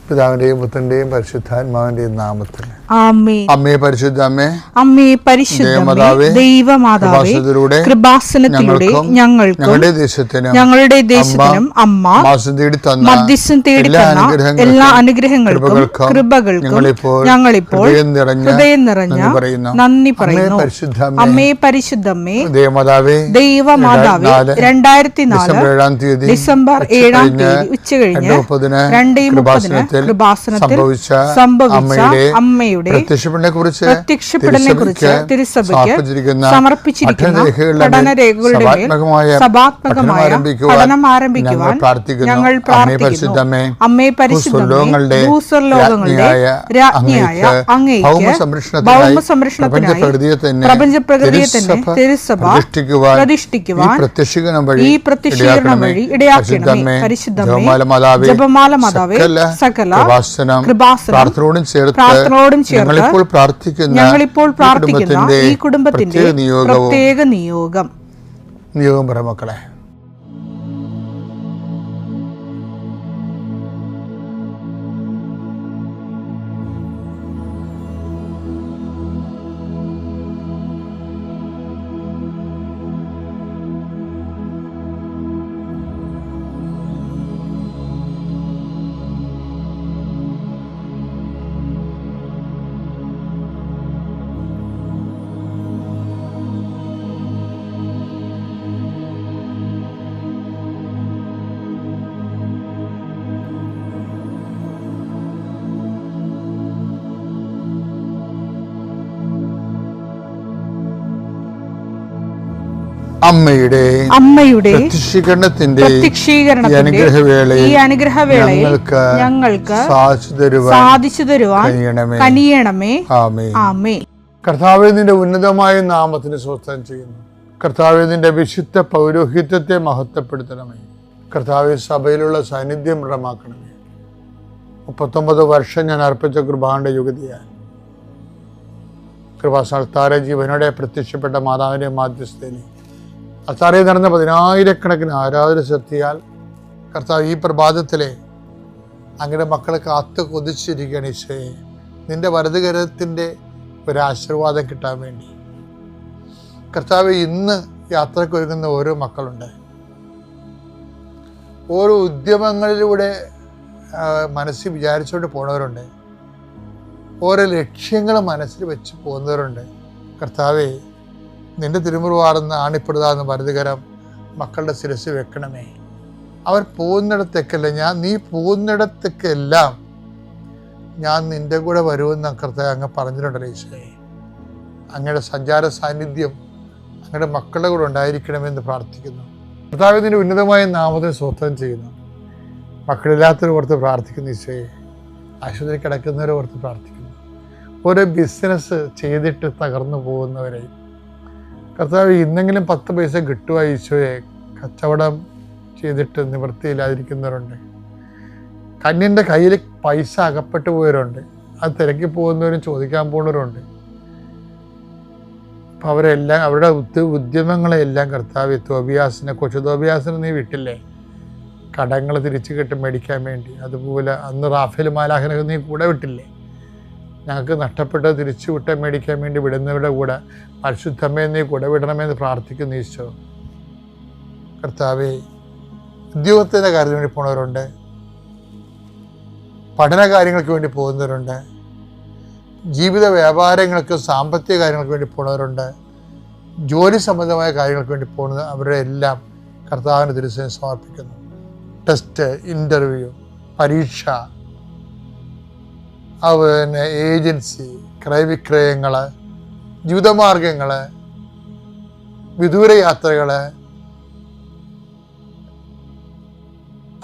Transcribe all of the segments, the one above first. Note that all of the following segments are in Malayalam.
പിതാവിന്റെയും പുത്രന്റെയും പരിശുദ്ധാത്മാവിന്റെയും നാമത്തിൽ ആമേൻ. അമ്മേ പരിശുദ്ധ അമ്മേ, അമ്മേ പരിശുദ്ധമേ, ദൈവമാതാവേ, കൃപാസനത്തിലൂടെ ഞങ്ങൾക്കും ഞങ്ങളുടെ ദേശത്തിനും അമ്മ മധ്യസ്ഥം തേടി തന്ന എല്ലാ അനുഗ്രഹങ്ങൾക്കും കൃപകൾക്കും ഞങ്ങളിപ്പോൾ ഹൃദയം നിറഞ്ഞ നന്ദി പറയുന്നു. അമ്മേ പരിശുദ്ധമേ, ദൈവമാതാവേ, 2004 ഡിസംബർ 7 ഉച്ചകഴിഞ്ഞ് 2:30 കൃപാസനത്തിൽ സംഭവിച്ച അമ്മയുടെ പ്രത്യക്ഷപ്പെടലിനെക്കുറിച്ച് തിരുസഭയ്ക്ക് സമർപ്പിച്ചിരിക്കുന്ന പഠനരേഖകളുടെ മേൽ സഭാത്മകമായ പഠനം ആരംഭിക്കുവാൻ ഞങ്ങൾ പ്രാർത്ഥിക്കുന്നു. അമ്മേ പരിശുദ്ധമേ, ഭൂസ്വർലോകങ്ങളുടെ രാജ്ഞിയായ അങ്ങേയ്ക്ക് ഭൗമസംരക്ഷണത്തിനായി പ്രപഞ്ചപ്രകൃതിയെ തന്നെ തിരുസഭ പ്രതിഷ്ഠിക്കുവാൻ ഈ പ്രത്യക്ഷീകരണം വഴി ഇടയാക്കണമേ. പരിശുദ്ധമേ, ജപമാല മാതാവേ, സകല കൃപാസനം പ്രാർത്ഥനയോടും ചേർത്ത് ഞങ്ങളിപ്പോൾ പ്രാർത്ഥിക്കുന്ന ഈ കുടുംബത്തിന്റെ പ്രത്യേക നിയോഗം പറ മക്കളെ. അമ്മയുടെ പ്രത്യക്ഷീകരണത്തിന്റെ ഈ അനുഗ്രഹവേളയിൽ ഞങ്ങൾക്ക് സാധിച്ചു തരുവാൻ കനിയണമേ. ആമേൻ. കർത്താവേ, നിന്റെ ഉന്നതമായ നാമത്തിന് സ്തോത്രം ചെയ്യുന്നു. കർത്താവേ, നിന്റെ വിശുദ്ധ പൗരോഹിത്യത്തെ മഹത്വപ്പെടുത്തണമേ. കർത്താവേ, സഭയിലുള്ള സാന്നിധ്യം ദൃഢമാക്കണമേ. 39 വർഷം ഞാൻ അർപ്പിച്ച കൃപാന്റെ യുഗതിയാൽ കൃപാസ്ഥാന ജീവനോടെ പ്രത്യക്ഷപ്പെട്ട മാതാവിന്റെ മാധ്യസ്ഥയിൽ അത്താറയിൽ നടന്ന 10,000-കണക്കിന് ആരാധന ശക്തിയാൽ കർത്താവ് ഈ പ്രഭാതത്തിലെ അങ്ങയുടെ മക്കളെ കാത്തു കൊതിച്ചിരിക്കുകയാണ്. ഈശോയെ, നിന്റെ വലതുകരത്തിൻ്റെ ഒരാശീർവാദം കിട്ടാൻ വേണ്ടി കർത്താവ് ഇന്ന് യാത്രയ്ക്ക് ഒരുങ്ങുന്ന ഓരോ മക്കളുണ്ട്. ഓരോ ഉദ്യമങ്ങളിലൂടെ മനസ്സിൽ വിചാരിച്ചുകൊണ്ട് പോണവരുണ്ട്. ഓരോ ലക്ഷ്യങ്ങൾ മനസ്സിൽ വെച്ച് പോകുന്നവരുണ്ട്. കർത്താവേ, നിന്റെ തിരുമുറുവാർന്ന് ആണിപ്പെടുതാന്ന് വലതുകരം മക്കളുടെ ശിരസ് വെക്കണമേ. അവർ പോകുന്നിടത്തേക്കല്ല, നീ പോകുന്നിടത്തേക്കെല്ലാം ഞാൻ നിന്റെ കൂടെ വരുമെന്ന് കർത്താവ് അങ്ങ് പറഞ്ഞിട്ടുണ്ടല്ലോ. ഈശോയെ, അങ്ങയുടെ സഞ്ചാര സാന്നിധ്യം അങ്ങയുടെ മക്കളുടെ കൂടെ ഉണ്ടായിരിക്കണമെന്ന് പ്രാർത്ഥിക്കുന്നു. കർത്താവ്, നിന്റെ ഉന്നതമായ നാമത്തിന് സ്തോത്രം ചെയ്യുന്നു. മക്കളില്ലാത്തവരെ ഓർത്ത് പ്രാർത്ഥിക്കുന്നു. ഈശോയെ, ആശുപത്രി കിടക്കുന്നവരെ ഓർത്ത് പ്രാർത്ഥിക്കുന്നു. ഓരോ ബിസിനസ് ചെയ്തിട്ട് തകർന്നു പോകുന്നവരെ കർത്താവ്, ഇന്നെങ്കിലും 10 പൈസ കിട്ടുക ഈശോയെ. കച്ചവടം ചെയ്തിട്ട് നിവൃത്തിയില്ലാതിരിക്കുന്നവരുണ്ട്. കന്യൻ്റെ കയ്യിൽ പൈസ അകപ്പെട്ടു പോയവരുണ്ട്. അത് തിരക്കി പോകുന്നവരും ചോദിക്കാൻ പോകുന്നവരുണ്ട്. അപ്പം അവരെല്ലാം അവരുടെ ഉദ്യമങ്ങളെല്ലാം കർത്താവ്, കൊച്ചു തോബിയാസിനെ നീ വിട്ടില്ലേ കടങ്ങൾ തിരിച്ചു കിട്ടി മേടിക്കാൻ വേണ്ടി. അതുപോലെ അന്ന് റാഫേൽ മാലാഖനൊക്കെ നീ കൂടെ വിട്ടില്ലേ ഞങ്ങൾക്ക് നഷ്ടപ്പെട്ടത് തിരിച്ചു വിട്ടാൻ മേടിക്കാൻ വേണ്ടി വിടുന്നവരുടെ കൂടെ പരിശുദ്ധമ്മയെ നീ കൂടെ വിടണമെന്ന് പ്രാർത്ഥിക്കുന്നു. ഈശോ കർത്താവേ, ഉദ്യോഗത്തിൻ്റെ കാര്യത്തിന് വേണ്ടി പോകുന്നവരുണ്ട്, പഠന കാര്യങ്ങൾക്ക് വേണ്ടി പോകുന്നവരുണ്ട്, ജീവിത വ്യാപാരങ്ങൾക്ക് സാമ്പത്തിക കാര്യങ്ങൾക്ക് വേണ്ടി പോകുന്നവരുണ്ട്, ജോലി സംബന്ധമായ കാര്യങ്ങൾക്ക് വേണ്ടി പോകുന്നത് അവരുടെ എല്ലാം കർത്താവിന് തിരുസേന സമർപ്പിക്കുന്നു. ടെസ്റ്റ്, ഇൻ്റർവ്യൂ, പരീക്ഷ, അതുപോലെ ഏജൻസി, ക്രയവിക്രയങ്ങൾ, ജീവിതമാർഗങ്ങൾ, വിദൂര യാത്രകൾ,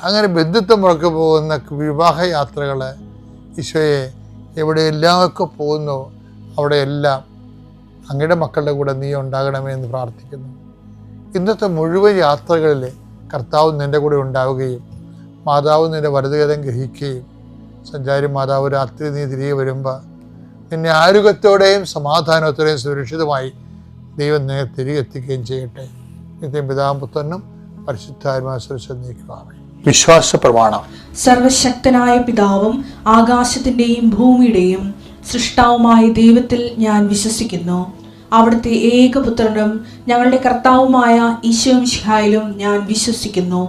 അങ്ങനെ ബന്ധുത്വം മുറക്ക് പോകുന്ന വിവാഹയാത്രകൾ, ഈശോയെ എവിടെയെല്ലാമൊക്കെ പോകുന്നു അവിടെയെല്ലാം അങ്ങയുടെ മക്കളുടെ കൂടെ നീ ഉണ്ടാകണമേ എന്ന് പ്രാർത്ഥിക്കുന്നു. ഇന്നത്തെ മുഴുവൻ യാത്രകളിൽ കർത്താവ് നിൻ്റെ കൂടെ ഉണ്ടാവുകയും മാതാവ് നിൻ്റെ വലതുകരം ഗ്രഹിക്കുകയും സഞ്ചാരി മാതാവ് രാത്രി നീ തിരികെ വരുമ്പോൾ നിന്നെ ആരോഗ്യത്തോടെയും സമാധാനത്തോടെയും സുരക്ഷിതമായി ദൈവം നിന്നെ തിരികെ എത്തിക്കുകയും ചെയ്യട്ടെ. നിത്യം പിതാവും പുത്രനും പരിശുദ്ധാത്മാവും നീക്കുവാമേ. വിശ്വാസ പ്രമാണം. സർവശക്തനായ പിതാവും ആകാശത്തിന്റെയും ഭൂമിയുടെയും സൃഷ്ടാവുമായ ദൈവത്തിൽ ഞാൻ വിശ്വസിക്കുന്നു. അവിടുത്തെ ഏകപുത്രനും ഞങ്ങളുടെ കർത്താവുമായ ഈശോമിശിഹായിലും ഞാൻ വിശ്വസിക്കുന്നു.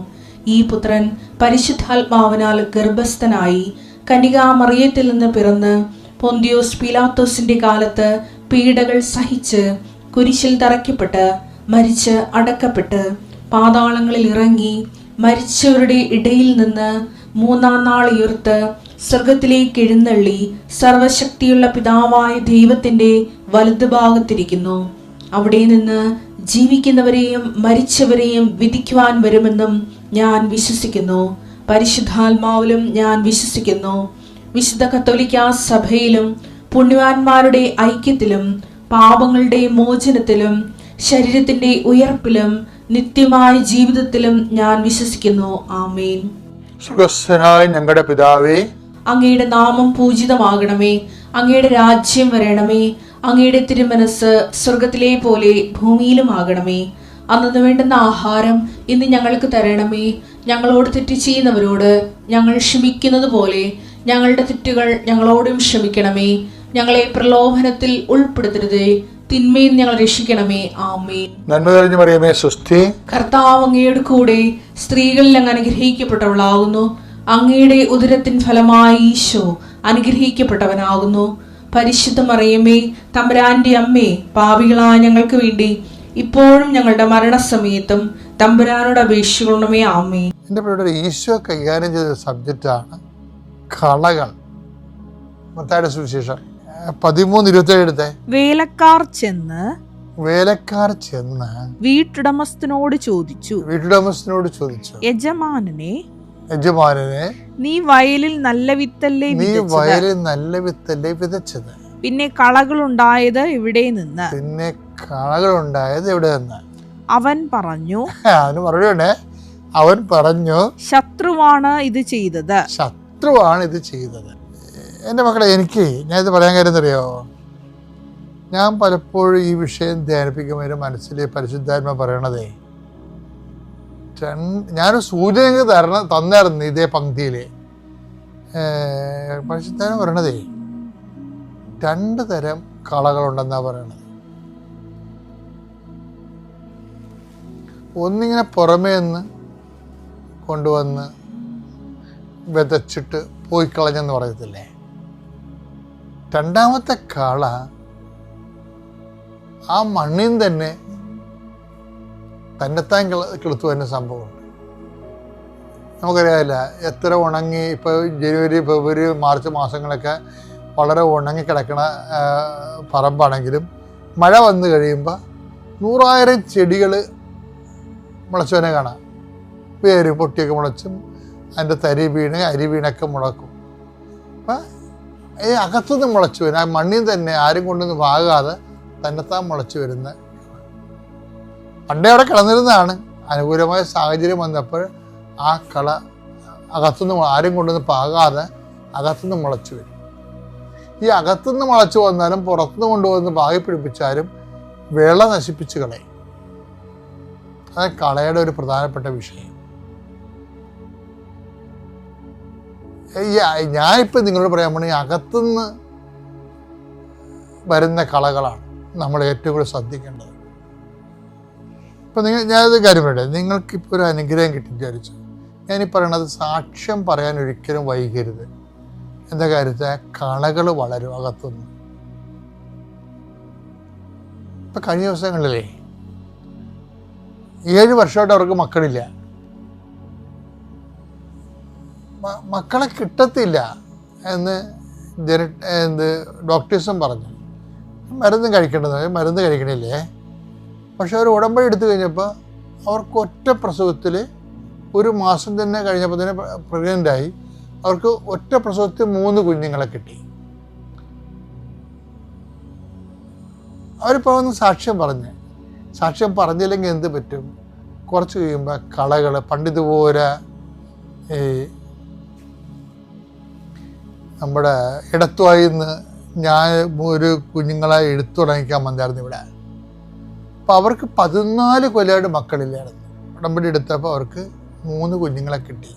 ഈ പുത്രൻ പരിശുദ്ധാത്മാവിനാൽ ഗർഭസ്ഥനായി കന്യകാമറിയത്തിൽ നിന്ന് പിറന്ന് പൊന്തിയോസ് പീലാത്തോസിന്റെ കാലത്ത് പീഡകൾ സഹിച്ച് കുരിശിൽ തറയ്ക്കപ്പെട്ട് മരിച്ച് അടക്കപ്പെട്ട് പാതാളങ്ങളിൽ ഇറങ്ങി മരിച്ചവരുടെ ഇടയിൽ നിന്ന് മൂന്നാം നാൾ ഉയർത്ത് സ്വർഗത്തിലേക്ക് എഴുന്നള്ളി സർവശക്തിയുള്ള പിതാവായ ദൈവത്തിന്റെ വലതുഭാഗത്തിരിക്കുന്നു. അവിടെ നിന്ന് ജീവിക്കുന്നവരെയും മരിച്ചവരെയും വിധിക്കുവാൻ വരുമെന്നും ഞാൻ വിശ്വസിക്കുന്നു. പരിശുദ്ധാത്മാവിലും ഞാൻ വിശ്വസിക്കുന്നു. വിശുദ്ധ കത്തോലിക്കാ സഭയിലും പുണ്യവാന്മാരുടെ ഐക്യത്തിലും പാപങ്ങളുടെ മോചനത്തിലും ശരീരത്തിന്റെ ഉയർപ്പിലും നിത്യമായ ജീവിതത്തിലും ഞാൻ വിശ്വസിക്കുന്നു. ആമേൻ. സ്വർഗ്ഗസ്ഥനായ ഞങ്ങളുടെ പിതാവേ, അങ്ങയുടെ നാമം പൂജിതമാകണമേ. അങ്ങയുടെ രാജ്യം വരണമേ. അങ്ങയുടെ തിരുമനസ് സ്വർഗത്തിലെ പോലെ ഭൂമിയിലും ആകണമേ. അന്നു വേണ്ടുന്ന ആഹാരം ഇന്ന് ഞങ്ങൾക്ക് തരണമേ. ഞങ്ങളോട് തെറ്റ് ചെയ്യുന്നവരോട് ഞങ്ങൾ ക്ഷമിക്കുന്നത് പോലെ ഞങ്ങളുടെ തെറ്റുകൾ ഞങ്ങളോടും ക്ഷമിക്കണമേ. ഞങ്ങളെ പ്രലോഭനത്തിൽ ഉൾപ്പെടുത്തരുതേ, തിന്മയിൽ ഞങ്ങൾ രക്ഷിക്കണമേ. ആമേൻ. നന്മ നിറഞ്ഞ മറിയമേ, സ്വസ്തി. കർത്താവ് അങ്ങയുടെ കൂടെ സ്ത്രീകളിൽ അങ്ങ് അനുഗ്രഹിക്കപ്പെട്ടവളാകുന്നു. അങ്ങയുടെ ഉദരത്തിൻ ഫലമായി ഈശോ അനുഗ്രഹിക്കപ്പെട്ടവനാകുന്നു. പരിശുദ്ധ മറിയമേ, തമ്പുരാന്റെ അമ്മേ, പാപികളായ ഞങ്ങൾക്ക് വേണ്ടി ഇപ്പോഴും ഞങ്ങളുടെ മരണസമയത്തും തമ്പുരാനോട് അപേക്ഷിക്കണമേ. ആമേൻ. എൻ്റെ പ്രിയപ്പെട്ടവരെ, ഈശോ കൈകാര്യം ചെയ്ത സബ്ജക്റ്റാണ് കളകൾ. മത്തായിയുടെ സുവിശേഷം 13:27 എടുത്തേ. വേലക്കാർ ചെന്ന് വീട്ടുടമസ്ഥനോട് ചോദിച്ചു യജമാനനെ, നീ വയലിൽ നല്ല വിത്തല്ലേ വിതച്ചത്? പിന്നെ കളകളുണ്ടായത് എവിടെ നിന്ന്? അവൻ പറഞ്ഞു ശത്രുവാണ് ഇത് ചെയ്തത്. എൻ്റെ മക്കളെ, ഞാനിത് പറയാൻ കാര്യം അറിയോ? ഞാൻ പലപ്പോഴും ഈ വിഷയം ധ്യാനിപ്പിക്കുമ്പോൾ മനസ്സിൽ പരിശുദ്ധാത്മ പറയണതേ, ഞാനൊരു സൂചന തന്നായിരുന്നു ഇതേ പങ്ക്തിയിൽ. പരിശുദ്ധാത്മ പറയണതേ 2 തരം കളകളുണ്ടെന്നാണ് പറയണത്. ഒന്നിങ്ങനെ പുറമേ നിന്ന് കൊണ്ടുവന്ന് വിതച്ചിട്ട് പോയി കളഞ്ഞെന്ന് പറയത്തില്ലേ. രണ്ടാമത്തെ കള ആ മണ്ണിൽ തന്നെ തന്നെത്താൻ കിളുത്തു വരുന്ന സംഭവമുണ്ട്. നമുക്കറിയാമില്ല, എത്ര ഉണങ്ങി, ഇപ്പോൾ ജനുവരി, ഫെബ്രുവരി, മാർച്ച് മാസങ്ങളൊക്കെ വളരെ ഉണങ്ങി കിടക്കണ പറമ്പാണെങ്കിലും മഴ വന്നു കഴിയുമ്പോൾ 100,000 ചെടികൾ മുളച്ചവനെ കാണാം. വേര് പൊട്ടിയൊക്കെ മുളച്ചും അതിൻ്റെ തരി വീണ് അരി വീണൊക്കെ മുളക്കും. അപ്പം ഈ അകത്തുനിന്ന് മുളച്ചു വരും, ആ മണ്ണിൽ തന്നെ ആരും കൊണ്ടൊന്നും വാകാതെ തന്നെത്താൻ മുളച്ചു വരുന്ന, പണ്ടേ അവിടെ കിടന്നിരുന്നതാണ്. അനുകൂലമായ സാഹചര്യം വന്നപ്പോൾ ആ കള അകത്തുനിന്ന് ആരും കൊണ്ടൊന്നും പാകാതെ അകത്തുനിന്ന് മുളച്ചു വരും. ഈ അകത്തുനിന്ന് മുളച്ചു വന്നാലും പുറത്തുനിന്ന് കൊണ്ടുവന്ന് പാകി പിടിപ്പിച്ചാലും വിള നശിപ്പിച്ച് കളയും. അത് കളയുടെ ഒരു പ്രധാനപ്പെട്ട വിഷയം. ഞാനിപ്പോൾ നിങ്ങളോട് പറയാൻ പോണ ഈ അകത്തുനിന്ന് വരുന്ന കളകളാണ് നമ്മൾ ഏറ്റവും കൂടുതൽ ശ്രദ്ധിക്കേണ്ടത്. ഇപ്പം ഞാനത് കാര്യം പറയട്ടെ, നിങ്ങൾക്കിപ്പോൾ ഒരു അനുഗ്രഹം കിട്ടി വിചാരിച്ചു. ഞാനീ പറയണത് സാക്ഷ്യം പറയാൻ ഒരിക്കലും വൈകരുത്. എന്താ കാര്യത്തെ, കളകൾ വളരും അകത്തുനിന്ന്. ഇപ്പം കഴിഞ്ഞ ദിവസങ്ങളിലേ 7 വർഷമായിട്ട് അവർക്ക് മക്കളില്ല. മക്കളെ കിട്ടത്തില്ല എന്ന് ഡോക്ടേഴ്സും പറഞ്ഞു. മരുന്ന് കഴിക്കണില്ലേ. പക്ഷെ അവർ ഉടമ്പടി എടുത്തു കഴിഞ്ഞപ്പോൾ അവർക്ക് ഒറ്റ പ്രസവത്തിൽ 1 മാസം തന്നെ കഴിഞ്ഞപ്പോൾ തന്നെ പ്രഗ്നൻ്റായി. അവർക്ക് ഒറ്റ പ്രസവത്തിൽ 3 കുഞ്ഞുങ്ങളെ കിട്ടി. അവരിപ്പോൾ ഒന്ന് സാക്ഷ്യം പറഞ്ഞില്ലെങ്കിൽ എന്ത് പറ്റും? കുറച്ച് കഴിയുമ്പോൾ കളകൾ പണ്ടിതുപോലെ ഈ നമ്മുടെ ഇടത്തുവായി നിന്ന് ഞാൻ ഒരു കുഞ്ഞുങ്ങളെ എടുത്തു തുടങ്ങിക്കാൻ വന്നായിരുന്നു ഇവിടെ. അപ്പോൾ അവർക്ക് 14 കൊല്ലമായിട്ട് മക്കളില്ലായിരുന്നു. ഉടമ്പടി എടുത്തപ്പോൾ അവർക്ക് 3 കുഞ്ഞുങ്ങളെ കിട്ടി.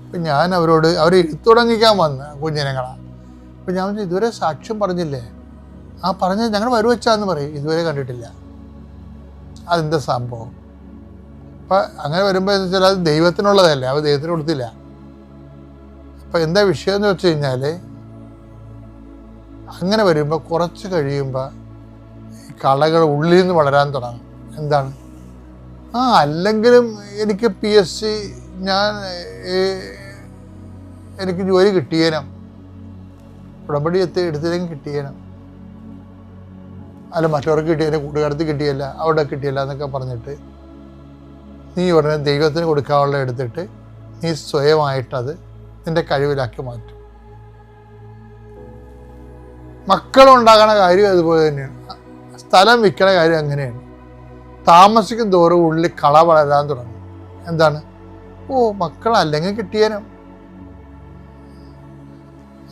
അപ്പം ഞാൻ അവരോട് അവർ തുടങ്ങിക്കാൻ വന്ന് കുഞ്ഞിനങ്ങളാണ്. അപ്പം ഞാൻ ഇതുവരെ സാക്ഷ്യം പറഞ്ഞില്ലേ? ആ പറഞ്ഞത് ഞങ്ങൾ വരുവച്ചാന്ന് പറയും, ഇതുവരെ കണ്ടിട്ടില്ല. അതെന്താ സംഭവം? അപ്പം അങ്ങനെ വരുമ്പോൾ എന്ന് വെച്ചാൽ അത് ദൈവത്തിനുള്ളതല്ലേ, അവർ ദൈവത്തിന് കൊടുത്തില്ല. അപ്പം എന്താ വിഷയം എന്ന് വെച്ച് കഴിഞ്ഞാൽ, അങ്ങനെ വരുമ്പോൾ കുറച്ച് കഴിയുമ്പോൾ ഈ കളകൾ ഉള്ളിൽ നിന്ന് വളരാൻ തുടങ്ങും. എന്താണ്? അല്ലെങ്കിലും എനിക്ക് PSC എനിക്ക് ജോലി കിട്ടിയേനം, ഉടമ്പടി എടുത്തില്ലെങ്കിൽ കിട്ടിയേനം, അല്ല മറ്റവർക്ക് കിട്ടിയേനെ, കൂട്ടുകാരത്ത് കിട്ടിയല്ല, അവിടെ കിട്ടിയല്ല എന്നൊക്കെ പറഞ്ഞിട്ട് നീ ഉടനെ ദൈവത്തിന് കൊടുക്കാനുള്ള എടുത്തിട്ട് നീ സ്വയമായിട്ടത് നിൻ്റെ കഴിവിലാക്കി മാറ്റും. മക്കളുണ്ടാകണ കാര്യം അതുപോലെ തന്നെയാണ്. സ്ഥലം വിൽക്കണ കാര്യം അങ്ങനെയാണ്. താമസിക്കും തോറും ഉള്ളിൽ കള വളരാൻ തുടങ്ങും. എന്താണ്? മക്കളല്ലെങ്കിൽ കിട്ടിയേനോ.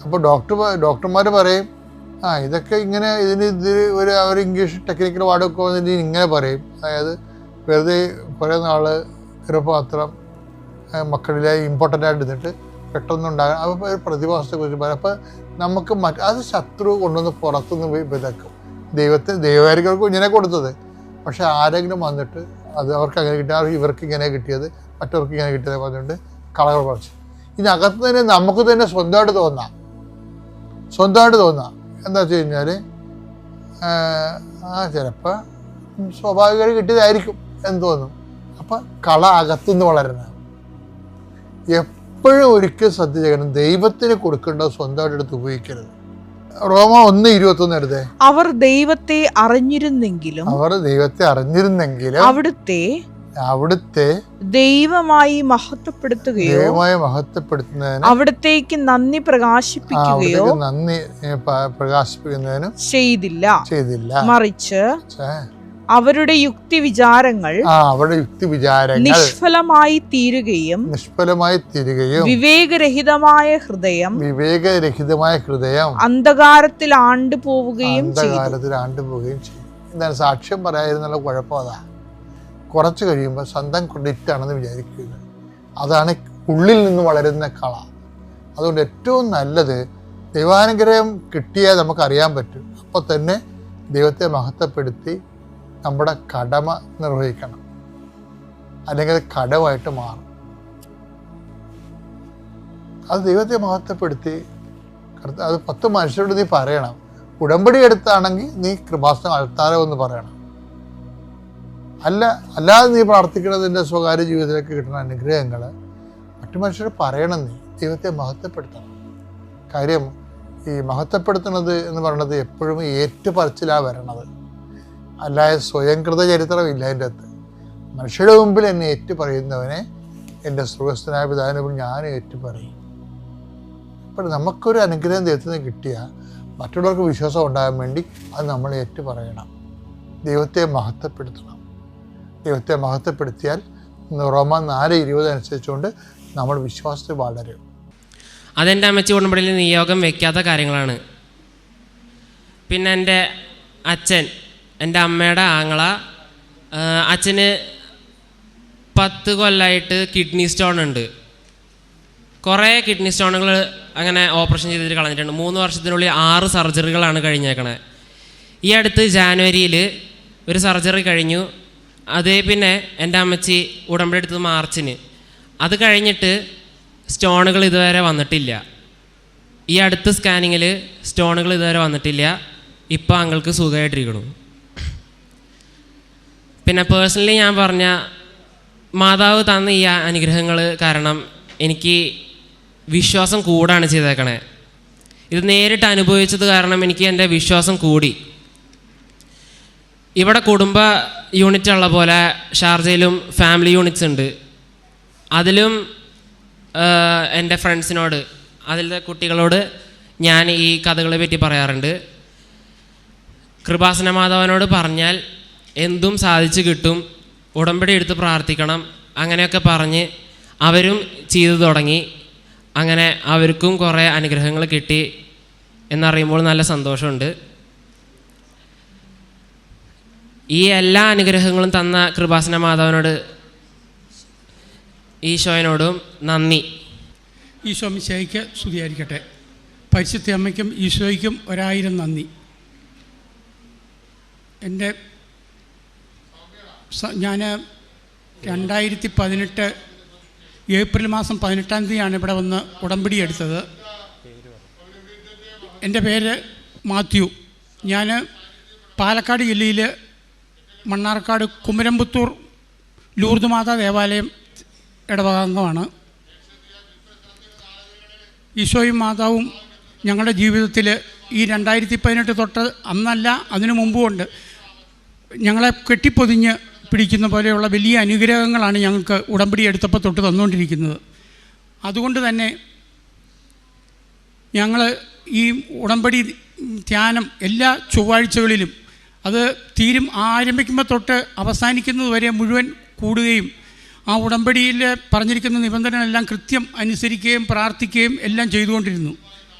അപ്പോൾ ഡോക്ടർമാർ പറയും ഇതൊക്കെ ഇങ്ങനെ അവർ ഇംഗ്ലീഷ് ടെക്നിക്കൽ വാർഡൊക്കെ വന്നിട്ട് ഇങ്ങനെ പറയും. അതായത് വെറുതെ കുറേ നാൾ ഗർഭപാത്രം മക്കളിലെ ഇമ്പോർട്ടൻ്റ് ആയിട്ട് ഇരുന്നിട്ട് പെട്ടെന്നുണ്ടാകാൻ അപ്പോൾ പ്രതിഭാസത്തെക്കുറിച്ച് പറയും. അപ്പോൾ നമുക്ക് അത് ശത്രു കൊണ്ടുവന്ന് പുറത്തുനിന്ന് വിതക്കും. ദൈവകാരികൾക്ക് ഇങ്ങനെ കൊടുത്തത്, പക്ഷെ ആരെങ്കിലും വന്നിട്ട് അത് അവർക്ക് അങ്ങനെ കിട്ടിയ ഇവർക്ക് ഇങ്ങനെ കിട്ടിയത് മറ്റവർക്ക് ഇങ്ങനെ കിട്ടിയത് പറഞ്ഞുകൊണ്ട് കളകൾ പറിച്ചു. ഇതിനകത്ത് തന്നെ നമുക്ക് തന്നെ സ്വന്തമായിട്ട് തോന്നാം. എന്താ വെച്ച് കഴിഞ്ഞാൽ ചിലപ്പോൾ സ്വാഭാവികമായിട്ട് കിട്ടിയതായിരിക്കും എന്ന് തോന്നും. അപ്പം കള അകത്തുനിന്ന് വളരണം. എപ്പോഴും ഒരിക്കലും ശ്രദ്ധ ചെയ്യണം, ദൈവത്തിന് കൊടുക്കേണ്ടത് സ്വന്തമായിട്ട് എടുത്ത് ഉപയോഗിക്കരുത്. റോമ 1:21 എടുത്തേ. അവർ ദൈവത്തെ അറിഞ്ഞിരുന്നെങ്കിലും അവിടുത്തെ ദൈവമായി മഹത്വപ്പെടുത്തുന്നതിന് അവിടത്തേക്ക് നന്ദി പ്രകാശിപ്പിക്കുന്നതിനും ചെയ്തില്ല. മറിച്ച് അവരുടെ യുക്തി വിചാരങ്ങൾ നിഷ്ഫലമായി തീരുകയും വിവേകരഹിതമായ ഹൃദയം അന്ധകാരത്തിൽ ആണ്ടുപോവുകയും ചെയ്യും. എന്താണ് സാക്ഷ്യം പറയാതിരുന്നുള്ള കുഴപ്പം? അതാ കുറച്ച് കഴിയുമ്പോൾ സ്വന്തം ക്രെഡിറ്റാണെന്ന് വിചാരിക്കുക. അതാണ് ഉള്ളിൽ നിന്ന് വളരുന്ന കള. അതുകൊണ്ട് ഏറ്റവും നല്ലത് ദൈവാനുഗ്രഹം കിട്ടിയാൽ നമുക്കറിയാൻ പറ്റും. അപ്പോൾ തന്നെ ദൈവത്തെ മഹത്വപ്പെടുത്തി നമ്മുടെ കടമ നിർവഹിക്കണം, അല്ലെങ്കിൽ അത് കടമായിട്ട് മാറും. അത് ദൈവത്തെ മഹത്വപ്പെടുത്തി അത് 10 മനുഷ്യരോട് നീ പറയണം. ഉടമ്പടി എടുത്താണെങ്കിൽ നീ കൃപാസനം അൾത്താരോ എന്ന് പറയണം. അല്ലാതെ നീ പ്രാർത്ഥിക്കുന്നതിൻ്റെ സ്വകാര്യ ജീവിതത്തിലേക്ക് കിട്ടുന്ന അനുഗ്രഹങ്ങൾ മറ്റു മനുഷ്യർ പറയണം. നീ ദൈവത്തെ മഹത്വപ്പെടുത്തണം. കാര്യം ഈ മഹത്വപ്പെടുത്തുന്നത് എന്ന് പറയുന്നത് എപ്പോഴും ഏറ്റുപറച്ചിലാണ് വരണത്, അല്ലാതെ സ്വയംകൃത ചരിത്രമില്ല അതിൻ്റെ അകത്ത്. മനുഷ്യരുടെ മുമ്പിൽ എന്നെ ഏറ്റുപറയുന്നവനെ എൻ്റെ സ്വർഗ്ഗസ്ഥനായ പിതാവിനെ ഞാൻ ഏറ്റുപറയും. അപ്പോൾ നമുക്കൊരു അനുഗ്രഹം ദൈവത്തിൽ നിന്ന് കിട്ടിയാൽ മറ്റുള്ളവർക്ക് വിശ്വാസം ഉണ്ടാകാൻ വേണ്ടി അത് നമ്മൾ ഏറ്റുപറയണം. ദൈവത്തെ മഹത്വപ്പെടുത്തണം. ദൈവത്തെ മഹത്വപ്പെടുത്തിയാൽ റോമ 4:20 അനുസരിച്ചുകൊണ്ട് നമ്മൾ വിശ്വാസത്തിൽ വളരും. അതെൻ്റെ അമ്മച്ചി ഉടമ്പടിയിൽ നിയോഗം വയ്ക്കാത്ത കാര്യങ്ങളാണ്. പിന്നെ എൻ്റെ അച്ഛൻ, എൻ്റെ അമ്മയുടെ ആങ്ങള, അച്ഛന് 10 കൊല്ലമായിട്ട് കിഡ്നി സ്റ്റോൺ ഉണ്ട്. കുറേ കിഡ്നി സ്റ്റോണുകൾ അങ്ങനെ ഓപ്പറേഷൻ ചെയ്തിട്ട് കളഞ്ഞിട്ടുണ്ട്. 3 വർഷത്തിനുള്ളിൽ 6 സർജറികളാണ് കഴിഞ്ഞേക്കണേ. ഈ അടുത്ത് ജാനുവരിയിൽ ഒരു സർജറി കഴിഞ്ഞു. അത് പിന്നെ എൻ്റെ അമ്മച്ചി ഉടമ്പടി എടുത്തത് മാർച്ചിന്. അത് കഴിഞ്ഞിട്ട് സ്റ്റോണുകൾ ഇതുവരെ വന്നിട്ടില്ല. ഈ അടുത്ത സ്കാനിങ്ങിൽ സ്റ്റോണുകൾ ഇതുവരെ വന്നിട്ടില്ല. ഇപ്പോൾ അങ്ങൾക്ക് സുഖമായിട്ടിരിക്കണം. പിന്നെ പേഴ്സണലി ഞാൻ പറഞ്ഞ മാതാവ് തന്ന ഈ അനുഗ്രഹങ്ങൾ കാരണം എനിക്ക് വിശ്വാസം കൂടാണ് ചെയ്തേക്കണേ. ഇത് നേരിട്ട് അനുഭവിച്ചത് കാരണം എനിക്ക് എൻ്റെ വിശ്വാസം കൂടി. ഇവിടെ കുടുംബ യൂണിറ്റ് ഉള്ള പോലെ ഷാർജയിലും ഫാമിലി യൂണിറ്റ്സ് ഉണ്ട്. അതിലും എൻ്റെ ഫ്രണ്ട്സിനോട്, അതിലെ കുട്ടികളോട് ഞാൻ ഈ കഥകളെ പറ്റി പറയാറുണ്ട്. കൃപാസന മാതാവിനോട് പറഞ്ഞാൽ എന്തും സാധിച്ചു കിട്ടും, ഉടമ്പടി എടുത്ത് പ്രാർത്ഥിക്കണം, അങ്ങനെയൊക്കെ പറഞ്ഞ് അവരും ചെയ്തു തുടങ്ങി. അങ്ങനെ അവർക്കും കുറേ അനുഗ്രഹങ്ങൾ കിട്ടി എന്നറിയുമ്പോൾ നല്ല സന്തോഷമുണ്ട്. ഈ എല്ലാ അനുഗ്രഹങ്ങളും തന്ന കൃപാസന മാതാവിനോട് ഈശോയോടും നന്ദി. ഈശോ മിശിഹായ്ക്ക് സ്തുതിയായിരിക്കട്ടെ. പരിശുദ്ധ അമ്മയ്ക്കും ഈശോയ്ക്കും 1000 നന്ദി. ഞാൻ 2018 ഏപ്രിൽ മാസം 18-ാം തീയതിയാണ് ഇവിടെ വന്ന് ഉടമ്പടി എടുത്തത്. എൻ്റെ പേര് മാത്യു. ഞാൻ പാലക്കാട് ജില്ലയിൽ മണ്ണാർക്കാട് കുമരമ്പത്തൂർ ലൂർദ് മാതാ ദേവാലയം ഇടവകാംഗമാണ്. ഈശോയും മാതാവും ഞങ്ങളുടെ ജീവിതത്തിൽ ഈ 2018 തൊട്ട് അന്നല്ല അതിനു മുമ്പുമുണ്ട് ഞങ്ങളെ കെട്ടിപ്പൊതിഞ്ഞ് പിടിക്കുന്ന പോലെയുള്ള വലിയ അനുഗ്രഹങ്ങളാണ് ഞങ്ങൾക്ക് ഉടമ്പടി എടുത്തപ്പോൾ തൊട്ട് തന്നുകൊണ്ടിരിക്കുന്നത്. അതുകൊണ്ട് തന്നെ ഞങ്ങൾ ഈ ഉടമ്പടി ധ്യാനം എല്ലാ ചൊവ്വാഴ്ചകളിലും അത് ആരംഭിക്കുമ്പോൾ തൊട്ട് അവസാനിക്കുന്നത് വരെ മുഴുവൻ കൂടുകയും ആ ഉടമ്പടിയിൽ പറഞ്ഞിരിക്കുന്ന നിബന്ധനകളെല്ലാം കൃത്യം അനുസരിക്കുകയും പ്രാർത്ഥിക്കുകയും എല്ലാം ചെയ്തുകൊണ്ടിരുന്നു.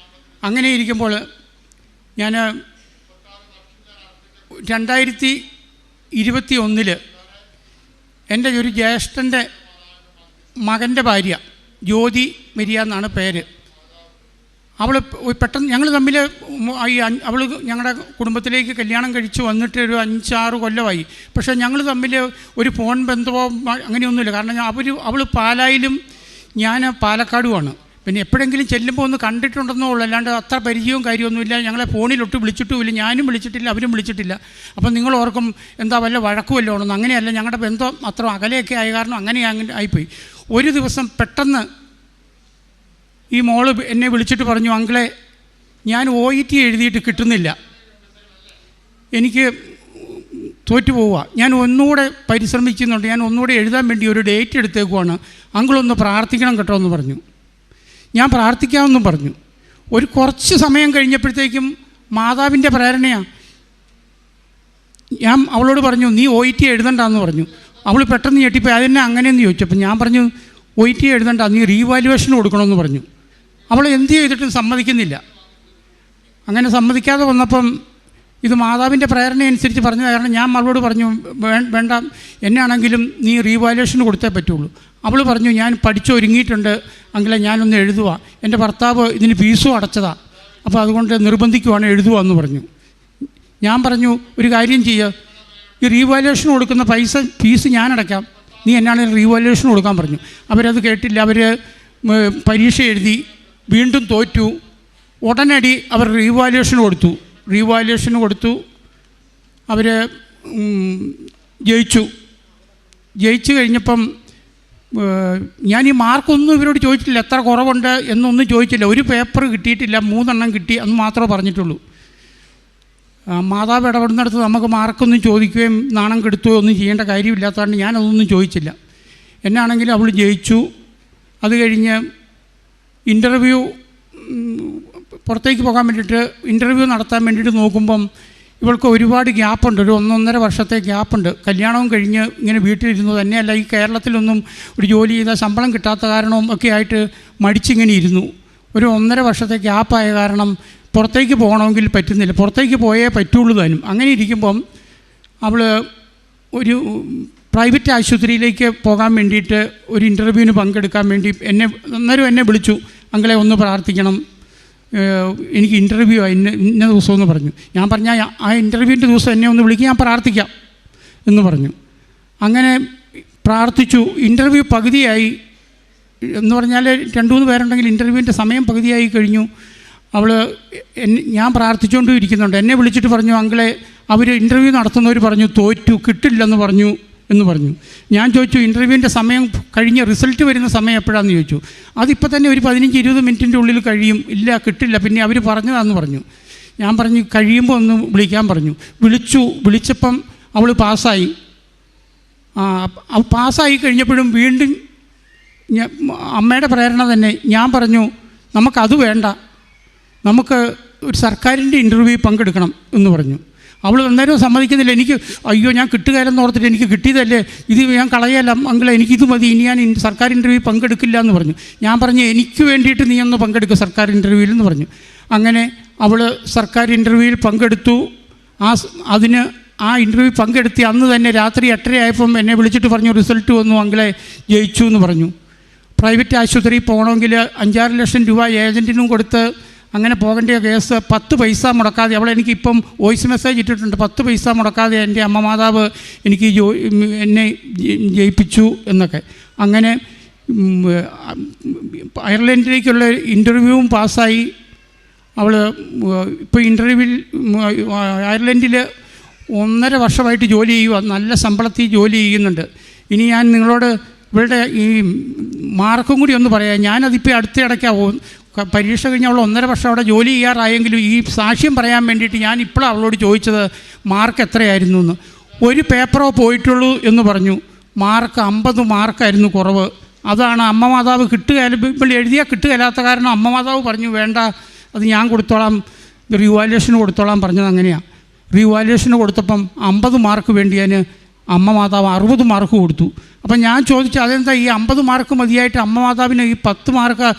അങ്ങനെ ഇരിക്കുമ്പോൾ ഞാൻ 2021 എൻ്റെ ഒരു ജ്യേഷ്ഠൻ്റെ മകൻ്റെ ഭാര്യ ജ്യോതി മരിയ എന്നാണ് പേര്. അവൾ പെട്ടെന്ന് ഞങ്ങൾ തമ്മിൽ അവൾ ഞങ്ങളുടെ കുടുംബത്തിലേക്ക് കല്യാണം കഴിച്ച് വന്നിട്ട് ഒരു 5-6 കൊല്ലമായി. പക്ഷേ ഞങ്ങൾ തമ്മിൽ ഒരു ഫോൺ ബന്ധമോ അങ്ങനെയൊന്നുമില്ല. കാരണം അവൾ പാലായിലും ഞാൻ പാലക്കാടുമാണ്. പിന്നെ എപ്പോഴെങ്കിലും ചെല്ലുമ്പോൾ ഒന്ന് കണ്ടിട്ടുണ്ടെന്നോ ഉള്ളൂ, അല്ലാണ്ട് അത്ര പരിചയവും കാര്യമൊന്നുമില്ല. ഞങ്ങളെ ഫോണിലൊട്ട് വിളിച്ചിട്ടുമില്ല, ഞാനും വിളിച്ചിട്ടില്ല, അവരും വിളിച്ചിട്ടില്ല. അപ്പം നിങ്ങൾ ഓർക്കും എന്താ വല്ല വഴക്കുമല്ലോ ഉണ്ടെന്ന്. അങ്ങനെയല്ല, ഞങ്ങളുടെ ബന്ധം അത്ര അകലെയൊക്കെ ആയ കാരണം അങ്ങനെ ആയിപ്പോയി. ഒരു ദിവസം പെട്ടെന്ന് ഈ മോള് എന്നെ വിളിച്ചിട്ട് പറഞ്ഞു, അങ്കിളെ ഞാൻ OET എഴുതിയിട്ട് കിട്ടുന്നില്ല, എനിക്ക് തോറ്റു പോവുക, ഞാൻ ഒന്നുകൂടെ പരിശ്രമിക്കുന്നുണ്ട്, ഞാൻ ഒന്നുകൂടെ എഴുതാൻ വേണ്ടി ഒരു ഡേറ്റ് എടുത്തേക്കുവാണ്, അങ്കിളൊന്ന് പ്രാർത്ഥിക്കണം കേട്ടോ എന്ന് പറഞ്ഞു. ഞാൻ പ്രാർത്ഥിക്കാമെന്നും പറഞ്ഞു. ഒരു കുറച്ച് സമയം കഴിഞ്ഞപ്പോഴത്തേക്കും മാതാവിൻ്റെ പ്രേരണയാണ്. ഞാൻ അവളോട് പറഞ്ഞു, നീ OET എഴുതണ്ടെന്ന് പറഞ്ഞു. അവൾ പെട്ടെന്ന് ഞെട്ടിപ്പോയി, അതെന്നെ അങ്ങനെയെന്ന് ചോദിച്ചു. അപ്പം ഞാൻ പറഞ്ഞു, OET എഴുതണ്ട, നീ റീവാലുവേഷൻ കൊടുക്കണമെന്ന് പറഞ്ഞു. അവൾ എന്ത് ചെയ്തിട്ടും സമ്മതിക്കുന്നില്ല. അങ്ങനെ സമ്മതിക്കാതെ വന്നപ്പം ഇത് മാതാവിൻ്റെ പ്രേരണ അനുസരിച്ച് പറഞ്ഞ കാരണം ഞാൻ അവളോട് പറഞ്ഞു, വേണ്ട, എന്നാണെങ്കിലും നീ റീവാലുവേഷൻ കൊടുത്തേ പറ്റുള്ളൂ. അവൾ പറഞ്ഞു, ഞാൻ പഠിച്ചൊരുങ്ങിയിട്ടുണ്ട് അങ്കിളെ, ഞാനൊന്ന് എഴുതുക, എൻ്റെ ഭർത്താവ് ഇതിന് ഫീസും അടച്ചതാണ്, അപ്പോൾ അതുകൊണ്ട് നിർബന്ധിക്കുവാണ്, എഴുതുക എന്ന് പറഞ്ഞു. ഞാൻ പറഞ്ഞു, ഒരു കാര്യം ചെയ്യുക, ഈ റീവാലുവേഷൻ കൊടുക്കുന്ന ഫീസ് ഞാൻ അടയ്ക്കാം, നീ എന്നാണെങ്കിലും റീവാലുവേഷൻ കൊടുക്കാൻ പറഞ്ഞു. അവരത് കേട്ടില്ല. അവർ പരീക്ഷ എഴുതി വീണ്ടും തോറ്റു. ഉടനടി അവർ റീവാലുവേഷൻ കൊടുത്തു. അവർ ജയിച്ചു കഴിഞ്ഞപ്പം ഞാൻ ഈ മാർക്കൊന്നും ഇവരോട് ചോദിച്ചിട്ടില്ല, എത്ര കുറവുണ്ട് എന്നൊന്നും ചോദിച്ചില്ല. ഒരു പേപ്പർ കിട്ടിയിട്ടില്ല, 3 എണ്ണം കിട്ടി, അന്ന് മാത്രമേ പറഞ്ഞിട്ടുള്ളൂ. മാതാവ് ഇടപെടുന്നിടത്ത് നമുക്ക് മാർക്കൊന്നും ചോദിക്കുകയും നാണം കെടുത്തുകയോ ഒന്നും ചെയ്യേണ്ട കാര്യമില്ലാത്തതുകൊണ്ട് ഞാനതൊന്നും ചോദിച്ചില്ല. എന്നാണെങ്കിലും അവൾ ജയിച്ചു. അത് കഴിഞ്ഞ് പുറത്തേക്ക് പോകാൻ വേണ്ടിയിട്ട് ഇൻ്റർവ്യൂ നടത്താൻ വേണ്ടിയിട്ട് നോക്കുമ്പം ഇവൾക്ക് ഒരുപാട് ഗ്യാപ്പുണ്ട്, ഒരു 1-1.5 വർഷത്തെ ഗ്യാപ്പുണ്ട്. കല്യാണവും കഴിഞ്ഞ് ഇങ്ങനെ വീട്ടിലിരുന്നു. തന്നെയല്ല, ഈ കേരളത്തിലൊന്നും ഒരു ജോലി ചെയ്താൽ ശമ്പളം കിട്ടാത്ത കാരണവും ഒക്കെ ആയിട്ട് മടിച്ചിങ്ങനെ ഇരുന്നു. ഒരു 1.5 വർഷത്തെ ഗ്യാപ്പായ കാരണം പുറത്തേക്ക് പോകണമെങ്കിൽ പറ്റുന്നില്ല, പുറത്തേക്ക് പോയേ പറ്റുള്ളൂ താനും. അങ്ങനെ ഇരിക്കുമ്പം അവൾ ഒരു പ്രൈവറ്റ് ആശുപത്രിയിലേക്ക് പോകാൻ വേണ്ടിയിട്ട് ഒരു ഇൻ്റർവ്യൂവിന് പങ്കെടുക്കാൻ വേണ്ടി എന്നെ വിളിച്ചു, അങ്കിളെ ഒന്ന് പ്രാർത്ഥിക്കണം, എനിക്ക് ഇൻ്റർവ്യൂ ഇന്ന ദിവസമെന്ന് പറഞ്ഞു. ഞാൻ പറഞ്ഞാൽ ആ ഇൻ്റർവ്യൂവിൻ്റെ ദിവസം എന്നെ ഒന്ന് വിളിക്കുക, ഞാൻ പ്രാർത്ഥിക്കാം എന്ന് പറഞ്ഞു. അങ്ങനെ പ്രാർത്ഥിച്ചു. ഇൻ്റർവ്യൂ പകുതിയായി എന്ന് പറഞ്ഞാൽ 2-3 പേരുണ്ടെങ്കിൽ ഇൻ്റർവ്യൂവിൻ്റെ സമയം പകുതിയായി കഴിഞ്ഞു. ഞാൻ പ്രാർത്ഥിച്ചുകൊണ്ടും ഇരിക്കുന്നുണ്ട്. എന്നെ വിളിച്ചിട്ട് പറഞ്ഞു, അങ്കിളെ അവർ ഇൻ്റർവ്യൂ നടത്തുന്നവർ പറഞ്ഞു തോറ്റു, കിട്ടില്ലെന്ന് പറഞ്ഞു എന്ന് പറഞ്ഞു. ഞാൻ ചോദിച്ചു, ഇൻ്റർവ്യൂവിൻ്റെ സമയം കഴിഞ്ഞ് റിസൾട്ട് വരുന്ന സമയം എപ്പോഴാണെന്ന് ചോദിച്ചു. അതിപ്പോൾ തന്നെ ഒരു 15-20 മിനിറ്റിൻ്റെ ഉള്ളിൽ കഴിയും. ഇല്ല, കിട്ടില്ല, പിന്നെ അവർ പറഞ്ഞതാണെന്ന് പറഞ്ഞു. ഞാൻ പറഞ്ഞു, കഴിയുമ്പോൾ ഒന്ന് വിളിക്കാൻ പറഞ്ഞു. വിളിച്ചപ്പം അവൾ പാസ്സായി. പാസ്സായി കഴിഞ്ഞപ്പോഴും വീണ്ടും അമ്മയുടെ പ്രേരണ തന്നെ ഞാൻ പറഞ്ഞു, നമുക്കത് വേണ്ട, നമുക്ക് ഒരു സർക്കാരിൻ്റെ ഇൻ്റർവ്യൂ പങ്കെടുക്കണം എന്ന് പറഞ്ഞു. അവൾ അന്നേരം സമ്മതിക്കുന്നില്ല. എനിക്ക് അയ്യോ, ഞാൻ കിട്ടുകയില്ലെന്ന് ഓർത്തിട്ട്, എനിക്ക് കിട്ടിയതല്ലേ, ഇത് ഞാൻ കളയല്ല അങ്കിളെ, എനിക്കിത് മതി, ഇനി ഞാൻ സർക്കാർ ഇൻ്റർവ്യൂ പങ്കെടുക്കില്ല എന്ന് പറഞ്ഞു. ഞാൻ പറഞ്ഞു, എനിക്ക് വേണ്ടിയിട്ട് നീ ഒന്ന് പങ്കെടുക്കുക സർക്കാർ ഇൻ്റർവ്യൂവിൽ എന്ന് പറഞ്ഞു. അങ്ങനെ അവൾ സർക്കാർ ഇൻ്റർവ്യൂവിൽ പങ്കെടുത്തു. ആ ഇൻ്റർവ്യൂ പങ്കെടുത്തി അന്ന് തന്നെ രാത്രി 8:30 ആയപ്പം എന്നെ വിളിച്ചിട്ട് പറഞ്ഞു, റിസൾട്ട് വന്നു അങ്കിളെ, ജയിച്ചു എന്ന് പറഞ്ഞു. പ്രൈവറ്റ് ആശുപത്രിയിൽ പോകണമെങ്കിൽ 5-6 ലക്ഷം രൂപ ഏജൻറ്റിനും കൊടുത്ത് അങ്ങനെ പോകേണ്ട കേസ് 10 പൈസ മുടക്കാതെ, അവളെനിക്കിപ്പം വോയിസ് മെസ്സേജ് ഇട്ടിട്ടുണ്ട്, 10 പൈസ മുടക്കാതെ എൻ്റെ അമ്മ മാതാവ് എനിക്ക് എന്നെ ജയിപ്പിച്ചു എന്നൊക്കെ. അങ്ങനെ അയർലൻഡിലേക്കുള്ള ഇൻ്റർവ്യൂവും പാസ്സായി. അവൾ ഇപ്പോൾ ഇൻ്റർവ്യൂവിൽ അയർലൻഡിൽ 1.5 വർഷമായിട്ട് ജോലി ചെയ്യുക, നല്ല ശമ്പളത്തിൽ ജോലി ചെയ്യുന്നുണ്ട്. ഇനി ഞാൻ നിങ്ങളോട് ഇവളുടെ ഈ മാർക്കും കൂടി ഒന്ന് പറയാം. ഞാനതിപ്പോൾ അടുത്തിടയ്ക്കാവും പരീക്ഷ കഴിഞ്ഞ് അവൾ 1.5 വർഷം അവിടെ ജോലി ചെയ്യാറായെങ്കിലും ഈ സാക്ഷ്യം പറയാൻ വേണ്ടിയിട്ട് ഞാൻ ഇപ്പോഴും അവളോട് ചോദിച്ചത് മാർക്ക് എത്രയായിരുന്നു എന്ന്. ഒരു പേപ്പറോ പോയിട്ടുള്ളൂ എന്ന് പറഞ്ഞു. മാർക്ക് 50 മാർക്കായിരുന്നു കുറവ്. അതാണ് അമ്മ മാതാവ് ഇപ്പോൾ എഴുതിയാൽ കിട്ടുകയില്ലാത്ത കാരണം അമ്മ മാതാവ് പറഞ്ഞു വേണ്ട, അത് ഞാൻ കൊടുത്തോളാം, റിവാലുവേഷന് കൊടുത്തോളാം പറഞ്ഞത്. അങ്ങനെയാണ്. റിവാലുവേഷന് കൊടുത്തപ്പം 50 മാർക്ക് വേണ്ടിയാൽ അമ്മ മാതാവ് 60 മാർക്ക് കൊടുത്തു. അപ്പം ഞാൻ ചോദിച്ചു അതെന്താ ഈ 50 മാർക്ക് മതിയായിട്ട് അമ്മ മാതാവിന് ഈ 10 മാർക്ക്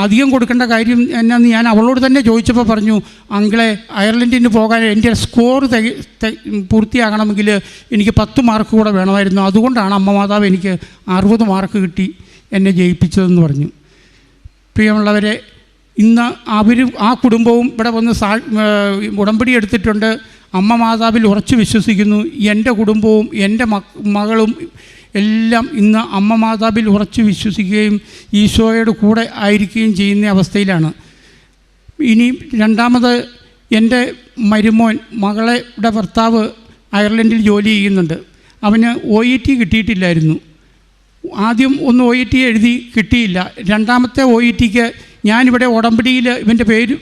അധികം കൊടുക്കേണ്ട കാര്യം എന്നാന്ന് ഞാൻ അവളോട് തന്നെ ചോദിച്ചപ്പോൾ പറഞ്ഞു, അങ്കിളെ അയർലൻഡിന് പോകാൻ എൻ്റെ സ്കോർ പൂർത്തിയാകണമെങ്കിൽ എനിക്ക് 10 മാർക്ക് കൂടെ വേണമായിരുന്നു, അതുകൊണ്ടാണ് അമ്മ മാതാവ് എനിക്ക് 60 മാർക്ക് കിട്ടി എന്നെ ജയിപ്പിച്ചതെന്ന് പറഞ്ഞു. പ്രിയമുള്ളവരെ, ഇന്ന് ആ കുടുംബവും ഇവിടെ വന്ന് ഉടമ്പടി എടുത്തിട്ടുണ്ട്. അമ്മ മാതാവിൽ ഉറച്ചു വിശ്വസിക്കുന്നു. എൻ്റെ കുടുംബവും എൻ്റെ മകളും എല്ലാം ഇന്ന് അമ്മ മാതാവിൽ ഉറച്ചു വിശ്വസിക്കുകയും ഈശോയുടെ കൂടെ ആയിരിക്കുകയും ചെയ്യുന്ന അവസ്ഥയിലാണ്. ഇനി രണ്ടാമത് എൻ്റെ മരുമോൻ, മകളുടെ ഭർത്താവ് അയർലൻഡിൽ ജോലി ചെയ്യുന്നുണ്ട്. അവന് OET കിട്ടിയിട്ടില്ലായിരുന്നു. ആദ്യം ഒന്ന് OET എഴുതി കിട്ടിയില്ല. രണ്ടാമത്തെ OETക്ക് ഞാനിവിടെ ഉടമ്പടിയിൽ ഇവൻ്റെ പേര്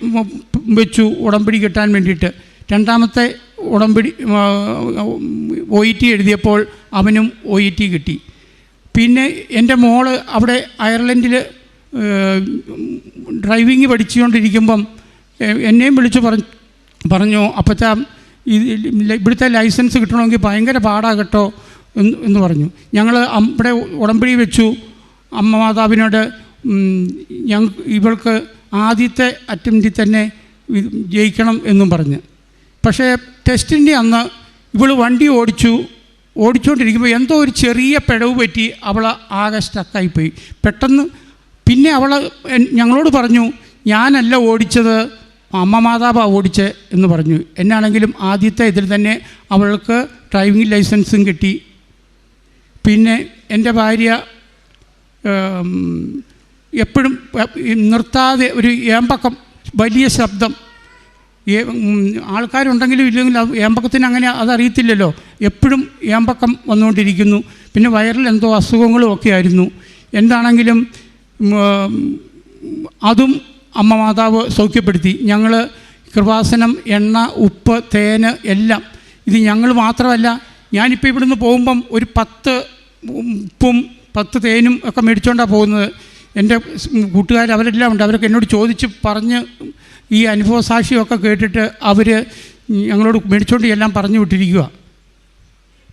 വെച്ചു ഉടമ്പടി കിട്ടാൻ വേണ്ടിയിട്ട്. രണ്ടാമത്തെ ഉടമ്പടി OET എഴുതിയപ്പോൾ അവനും OET കിട്ടി. പിന്നെ എൻ്റെ മോള് അവിടെ അയർലൻഡിൽ ഡ്രൈവിങ് പഠിച്ചുകൊണ്ടിരിക്കുമ്പം എന്നെയും വിളിച്ച് പറഞ്ഞു അപ്പച്ചാ ഇവിടുത്തെ ലൈസൻസ് കിട്ടണമെങ്കിൽ ഭയങ്കര പാടാ കേട്ടോ എന്ന് പറഞ്ഞു. ഞങ്ങൾ ഇവിടെ ഉടമ്പടി വെച്ചു. അമ്മ മാതാവിനോട് ഇവൾക്ക് ആദ്യത്തെ അറ്റംപ്റ്റിൽ തന്നെ ജയിക്കണം എന്നും പറഞ്ഞ്. പക്ഷേ ടെസ്റ്റിൻ്റെ അന്ന് ഇവൾ വണ്ടി ഓടിച്ചുകൊണ്ടിരിക്കുമ്പോൾ എന്തോ ഒരു ചെറിയ പിഴവ് പറ്റി അവൾ ആകെ സ്റ്റക്കായിപ്പോയി. പെട്ടെന്ന് പിന്നെ അവൾ ഞങ്ങളോട് പറഞ്ഞു, ഞാനല്ല ഓടിച്ചത്, അമ്മ മാതാവാണ് ഓടിച്ചത് എന്ന് പറഞ്ഞു. എന്നാണെങ്കിലും ആദ്യത്തെ ഇതിൽ തന്നെ അവൾക്ക് ഡ്രൈവിംഗ് ലൈസൻസും കിട്ടി. പിന്നെ എൻ്റെ ഭാര്യ എപ്പോഴും നിർത്താതെ ഒരു ഏമ്പക്കം, വലിയ ശബ്ദം, ആൾക്കാരുണ്ടെങ്കിലും ഇല്ലെങ്കിലും ഏമ്പക്കത്തിന് അങ്ങനെ അതറിയത്തില്ലല്ലോ, എപ്പോഴും ഏമ്പക്കം വന്നുകൊണ്ടിരിക്കുന്നു. പിന്നെ വയറിൽ എന്തോ അസുഖങ്ങളും ഒക്കെ ആയിരുന്നു. എന്താണെങ്കിലും അതും അമ്മ മാതാവ് സൗഖ്യപ്പെടുത്തി. ഞങ്ങൾ കൃപാസനം, എണ്ണ, ഉപ്പ്, തേന് എല്ലാം, ഇത് ഞങ്ങൾ മാത്രമല്ല, ഞാനിപ്പോൾ ഇവിടുന്ന് പോകുമ്പം ഒരു 10 ഉപ്പും 10 തേനും ഒക്കെ മേടിച്ചുകൊണ്ടാണ് പോകുന്നത്. എൻ്റെ കൂട്ടുകാർ അവരെല്ലാം ഉണ്ട്. അവരൊക്കെ എന്നോട് ചോദിച്ച് പറഞ്ഞ് ഈ അനുഭവ സാക്ഷിയൊക്കെ കേട്ടിട്ട് അവർ ഞങ്ങളോട് മേടിച്ചുകൊണ്ട് എല്ലാം പറഞ്ഞു വിട്ടിരിക്കുക.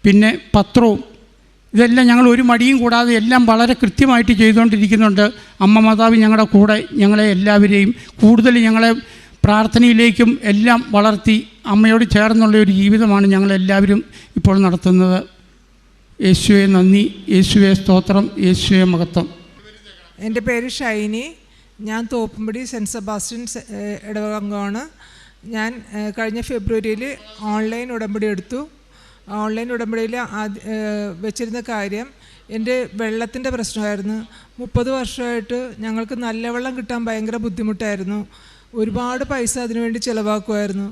പിന്നെ പത്രവും ഇതെല്ലാം ഞങ്ങൾ ഒരു മടിയും കൂടാതെ എല്ലാം വളരെ കൃത്യമായിട്ട് ചെയ്തുകൊണ്ടിരിക്കുന്നുണ്ട്. അമ്മ മാതാവ് ഞങ്ങളുടെ കൂടെ ഞങ്ങളെ എല്ലാവരെയും കൂടുതൽ ഞങ്ങളെ പ്രാർത്ഥനയിലേക്കും എല്ലാം വളർത്തി അമ്മയോട് ചേർന്നുള്ള ഒരു ജീവിതമാണ് ഞങ്ങളെല്ലാവരും ഇപ്പോൾ നടത്തുന്നത്. യേശുവെ നന്ദി, യേശുവെ സ്തോത്രം, യേശുവെ മഹത്വം. എൻ്റെ പേര് ഷൈനി. ഞാൻ തോപ്പുംപടി സെൻറ്റ് സെബാസ്റ്റ്യൻസ് ഇടവകമാണ്. ഞാൻ കഴിഞ്ഞ ഫെബ്രുവരിയിൽ ഓൺലൈൻ ഉടമ്പടി എടുത്തു. ഓൺലൈൻ ഉടമ്പടിയിൽ വെച്ചിരുന്ന കാര്യം എൻ്റെ വെള്ളത്തിൻ്റെ പ്രശ്നമായിരുന്നു. 30 വർഷമായിട്ട് ഞങ്ങൾക്ക് നല്ല വെള്ളം കിട്ടാൻ ഭയങ്കര ബുദ്ധിമുട്ടായിരുന്നു. ഒരുപാട് പൈസ അതിനുവേണ്ടി ചിലവാക്കുമായിരുന്നു.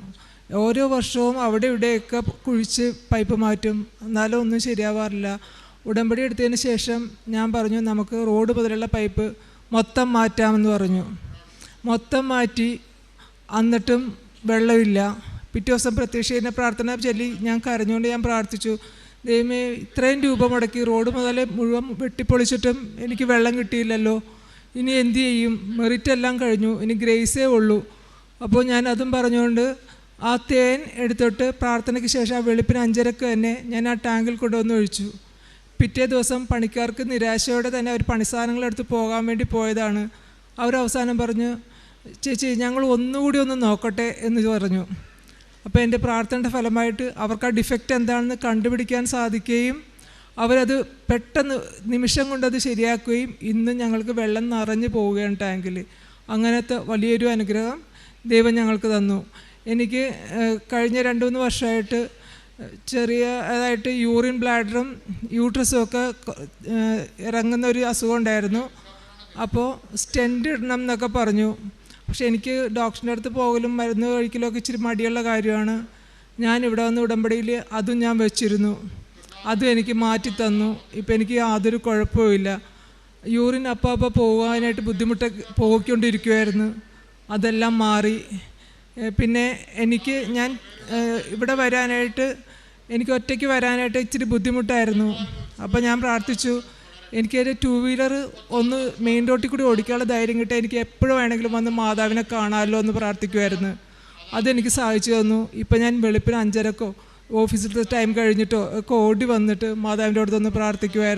ഓരോ വർഷവും അവിടെ ഇവിടെയൊക്കെ കുഴിച്ച് പൈപ്പ് മാറ്റും, എന്നാലും ഒന്നും ശരിയാവാറില്ല. ഉടമ്പടി എടുത്തതിന് ശേഷം ഞാൻ പറഞ്ഞു നമുക്ക് റോഡ് മുതലുള്ള പൈപ്പ് മൊത്തം മാറ്റാമെന്ന് പറഞ്ഞു. മൊത്തം മാറ്റി, എന്നിട്ടും വെള്ളമില്ല. പിറ്റേ ദിവസം പ്രത്യക്ഷീകരണ പ്രാർത്ഥന ചൊല്ലി ഞാൻ കരഞ്ഞുകൊണ്ട് ഞാൻ പ്രാർത്ഥിച്ചു, ദൈവമേ ഇത്രയും രൂപ മുടക്കി റോഡ് മുതൽ മുഴുവൻ വെട്ടിപ്പൊളിച്ചിട്ടും എനിക്ക് വെള്ളം കിട്ടിയില്ലല്ലോ, ഇനി എന്തു ചെയ്യും? മെറിറ്റ് എല്ലാം കഴിഞ്ഞു, ഇനി ഗ്രേസേ ഉള്ളൂ. അപ്പോൾ ഞാൻ അതും പറഞ്ഞുകൊണ്ട് ആ തേൻ എടുത്തിട്ട് പ്രാർത്ഥനയ്ക്ക് ശേഷം ആ വെളുപ്പിന് 5:30 തന്നെ ഞാൻ ആ ടാങ്കിൽ കൊണ്ടുവന്ന് ഒഴിച്ചു. പിറ്റേ ദിവസം പണിക്കാർക്ക് നിരാശയോടെ തന്നെ അവർ പണിസാധനങ്ങളെടുത്ത് പോകാൻ വേണ്ടി പോയതാണ്. അവരവസാനം പറഞ്ഞു, ചേച്ചി ഞങ്ങൾ ഒന്നുകൂടി ഒന്ന് നോക്കട്ടെ എന്ന് പറഞ്ഞു. അപ്പോൾ എൻ്റെ പ്രാർത്ഥനയുടെ ഫലമായിട്ട് അവർക്ക് ആ ഡിഫക്റ്റ് എന്താണെന്ന് കണ്ടുപിടിക്കാൻ സാധിക്കുകയും അവരത് പെട്ടെന്ന് നിമിഷം കൊണ്ടത് ശരിയാക്കുകയും ഇന്ന് ഞങ്ങൾക്ക് വെള്ളം നിറഞ്ഞു പോവുകയാണ് ടാങ്കിൽ. അങ്ങനത്തെ വലിയൊരു അനുഗ്രഹം ദൈവം ഞങ്ങൾക്ക് തന്നു. എനിക്ക് കഴിഞ്ഞ 2-3 വർഷമായിട്ട് ചെറിയതായിട്ട് യൂറിൻ ബ്ലാഡറും യൂട്രസും ഒക്കെ ഇറങ്ങുന്ന ഒരു അസുഖം ഉണ്ടായിരുന്നു. അപ്പോൾ സ്റ്റെൻറ്റ് ഇടണം എന്നൊക്കെ പറഞ്ഞു. പക്ഷെ എനിക്ക് ഡോക്ടറിൻ്റെ അടുത്ത് പോകലും മരുന്ന് കഴിക്കലും ഒക്കെ ഇച്ചിരി മടിയുള്ള കാര്യമാണ്. ഞാൻ ഇവിടെ വന്ന് ഉടമ്പടിയിൽ അതും ഞാൻ വെച്ചിരുന്നു. അതും എനിക്ക് മാറ്റി തന്നു. ഇപ്പം എനിക്ക് യാതൊരു കുഴപ്പമില്ല. യൂറിൻ അപ്പോൾ പോകാനായിട്ട് പോയിക്കൊണ്ടിരിക്കുമായിരുന്നു. അതെല്ലാം മാറി. പിന്നെ ഞാൻ ഇവിടെ വരാനായിട്ട് എനിക്ക് ഒറ്റയ്ക്ക് വരാനായിട്ട് ഇച്ചിരി ബുദ്ധിമുട്ടായിരുന്നു. അപ്പോൾ ഞാൻ പ്രാർത്ഥിച്ചു, എനിക്കൊരു 2 വീലർ ഒന്ന് മെയിൻ റോട്ടിൽ കൂടി ഓടിക്കാനുള്ള ധൈര്യം കിട്ടാൻ എനിക്ക് എപ്പോഴും വേണമെങ്കിലും വന്ന് മാതാവിനെ കാണാമല്ലോ എന്ന് പ്രാർത്ഥിക്കുമായിരുന്നു. അതെനിക്ക് സാധിച്ചു തന്നു. ഇപ്പം ഞാൻ വെളുപ്പിന് 5:30 ഓഫീസിലത്തെ ടൈം കഴിഞ്ഞിട്ടോ ഒക്കെ ഓടി വന്നിട്ട് മാതാവിൻ്റെ അടുത്തൊന്ന് പ്രാർത്ഥിക്കുമായിരുന്നു.